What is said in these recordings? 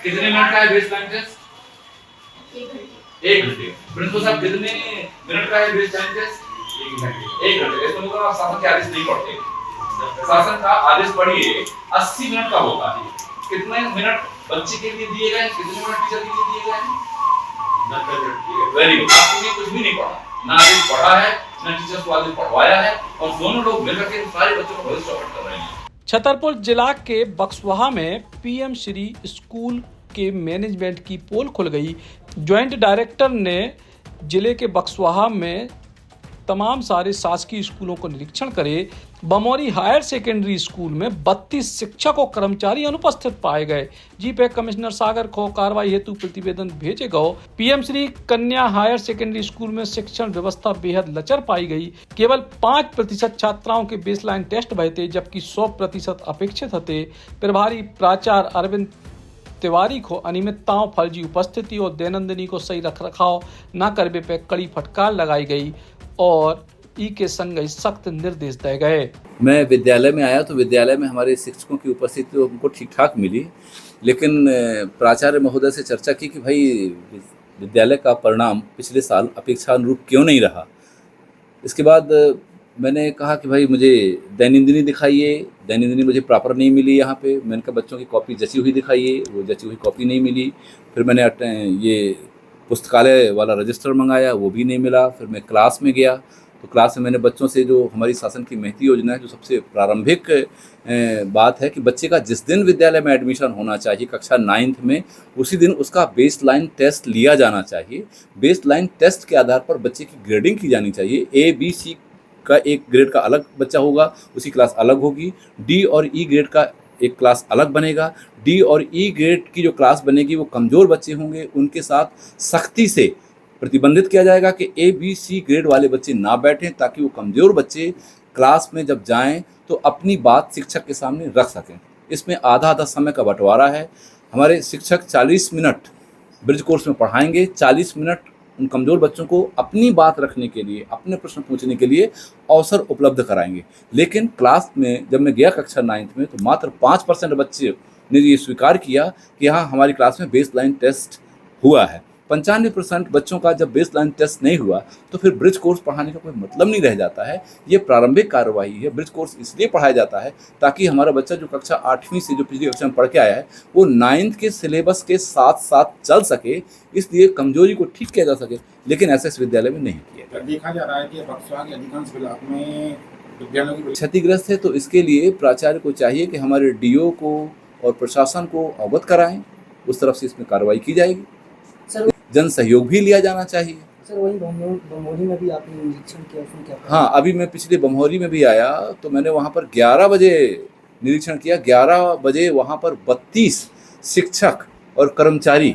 कितने मिनट का है बेस लाइन टेस्ट? 1 घंटे। प्रिंसिपल साहब कितने मिनट का है बेस लाइन टेस्ट? 1 घंटे। इसमें मतलब आप शासन के आदेश नहीं पढ़ते। शासन का आदेश पढ़िए 80 मिनट का होता है। कितने मिनट बच्चे के लिए दिए गए, कितने मिनट टीचर के लिए दिए गए हैं? 90 मिनट। Very good. आपने कुछ भी नहीं पढ़ा, ना आदेश पढ़ा है, ना टीचर्स को आदेश पढ़वाया है, और दोनों लोग मिलकर के सारे बच्चों को भविष्य चौपट कर रहे हैं। छतरपुर जिला के बक्सवाहा में पीएम श्री स्कूल के मैनेजमेंट की पोल खुल गई। ज्वाइंट डायरेक्टर ने जिले के बक्सवाहा में तमाम सारे शासकीय स्कूलों को निरीक्षण करे। बमौरी हायर सेकेंडरी स्कूल में 32 शिक्षक और कर्मचारी अनुपस्थित पाए गए। जीपैक कमिश्नर सागर को कार्रवाई हेतु प्रतिवेदन भेजे गए। पीएम श्री कन्या हायर सेकेंडरी स्कूल में शिक्षण व्यवस्था बेहद लचर पाई गई। केवल 5% छात्राओं के बेसलाइन टेस्ट भये थे, जबकि 100% अपेक्षित थे। प्रभारी प्राचार्य अरविंद तिवारी को अनियमितताओं, फर्जी उपस्थिति और दैनंदिनी को सही रखरखाव न करने पर कड़ी फटकार लगाई गई और ई के संग सख्त निर्देश दिए गए। मैं विद्यालय में आया तो विद्यालय में हमारे शिक्षकों की उपस्थिति तो हमको ठीक ठाक मिली, लेकिन प्राचार्य महोदय से चर्चा की कि भाई विद्यालय का परिणाम पिछले साल अपेक्षानुरूप क्यों नहीं रहा। इसके बाद मैंने कहा कि भाई मुझे दैनंदिनी दिखाइए, दैनंदिनी मुझे प्रॉपर नहीं मिली यहाँ पे। मैंने कहा बच्चों की कॉपी जची हुई दिखाइए, वो जची हुई कॉपी नहीं मिली। फिर मैंने ये पुस्तकालय वाला रजिस्टर मंगाया, वो भी नहीं मिला। फिर मैं क्लास में गया तो क्लास में मैंने बच्चों से, जो हमारी शासन की महती योजना है, जो सबसे प्रारंभिक बात है कि बच्चे का जिस दिन विद्यालय में एडमिशन होना चाहिए कक्षा 9th में, उसी दिन उसका बेस लाइन टेस्ट लिया जाना चाहिए। बेस लाइन टेस्ट के आधार पर बच्चे की ग्रेडिंग की जानी चाहिए। ABC का एक ग्रेड का अलग बच्चा होगा, उसकी क्लास अलग होगी। D और E ग्रेड का एक क्लास अलग बनेगा। D और E ग्रेड की जो क्लास बनेगी वो कमज़ोर बच्चे होंगे, उनके साथ सख्ती से प्रतिबंधित किया जाएगा कि ABC ग्रेड वाले बच्चे ना बैठें, ताकि वो कमज़ोर बच्चे क्लास में जब जाएं तो अपनी बात शिक्षक के सामने रख सकें। इसमें आधा आधा समय का बंटवारा है। हमारे शिक्षक 40 मिनट ब्रिज कोर्स में पढ़ाएंगे, 40 मिनट उन कमज़ोर बच्चों को अपनी बात रखने के लिए, अपने प्रश्न पूछने के लिए अवसर उपलब्ध कराएंगे। लेकिन क्लास में जब मैं गया कक्षा 9th में तो मात्र 5% बच्चे ने ये स्वीकार किया कि हाँ हमारी क्लास में बेस लाइन टेस्ट हुआ है। 95% बच्चों का जब बेस लाइन टेस्ट नहीं हुआ तो फिर ब्रिज कोर्स पढ़ाने का कोई मतलब नहीं रह जाता है। ये प्रारंभिक कार्रवाई है। ब्रिज कोर्स इसलिए पढ़ाया जाता है ताकि हमारा बच्चा जो कक्षा 8वीं से जो पिछली कक्षा में पढ़ के आया है वो 9th के सिलेबस के साथ साथ चल सके, इसलिए कमजोरी को ठीक किया जा सके। लेकिन ऐसा इस विद्यालय में नहीं किया। देखा जा रहा है कि बक्सवा के अधिकांश ब्लॉक में विद्यालयों की क्षतिग्रस्त है, तो इसके लिए प्राचार्य को चाहिए कि हमारे DO को और प्रशासन को अवगत कराएं, उस तरफ से इसमें कार्रवाई की जाएगी। सर, जन सहयोग भी लिया जाना चाहिए। सर वही बमोरी में भी आपने निरीक्षण किया, उसमें क्या? हाँ, अभी मैं पिछले बमहोरी में भी आया तो मैंने वहाँ पर 11 बजे निरीक्षण किया। 11 बजे वहाँ पर 32 शिक्षक और कर्मचारी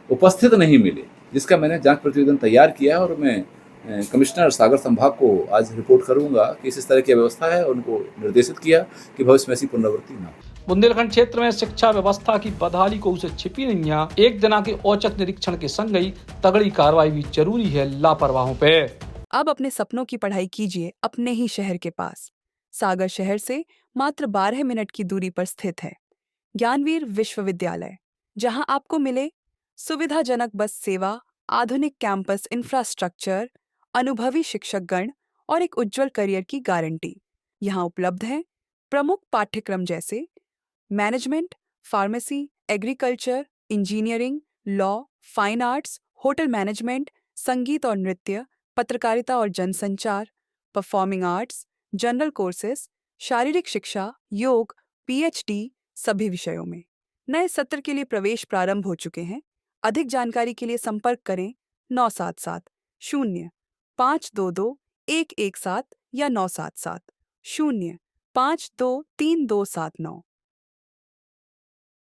उपस्थित नहीं मिले, जिसका मैंने जांच प्रतिवेदन तैयार किया है और मैं कमिश्नर सागर संभाग को आज रिपोर्ट करूंगा कि इस तरह की व्यवस्था है, उनको निर्देशित किया कि भविष्य में ऐसी पुनरावृत्ति न हो। बुंदेलखंड क्षेत्र में शिक्षा व्यवस्था की बदहाली को उसे छिपी नहीं है। एक दिना के औचक निरीक्षण के संग ही तगड़ी कार्रवाई भी जरूरी है लापरवाहों पे। अब अपने सपनों की पढ़ाई कीजिए अपने ही शहर के पास। सागर शहर से मात्र 12 मिनट की दूरी पर स्थित है ज्ञानवीर विश्वविद्यालय, जहां आपको मिले सुविधाजनक बस सेवा, आधुनिक कैंपस इंफ्रास्ट्रक्चर, अनुभवी शिक्षकगण और एक उज्जवल करियर की गारंटी। यहाँ उपलब्ध है प्रमुख पाठ्यक्रम जैसे management, pharmacy, agriculture, engineering, law, fine arts, hotel management, संगीत और नृत्य, पत्रकारिता और जनसंचार, परफॉर्मिंग आर्ट्स, जनरल कोर्सेज, शारीरिक शिक्षा, योग, PhD सभी विषयों में। नए सत्र के लिए प्रवेश प्रारंभ हो चुके हैं। अधिक जानकारी के लिए संपर्क करें 977 0 522 117 या 977 0 523 279।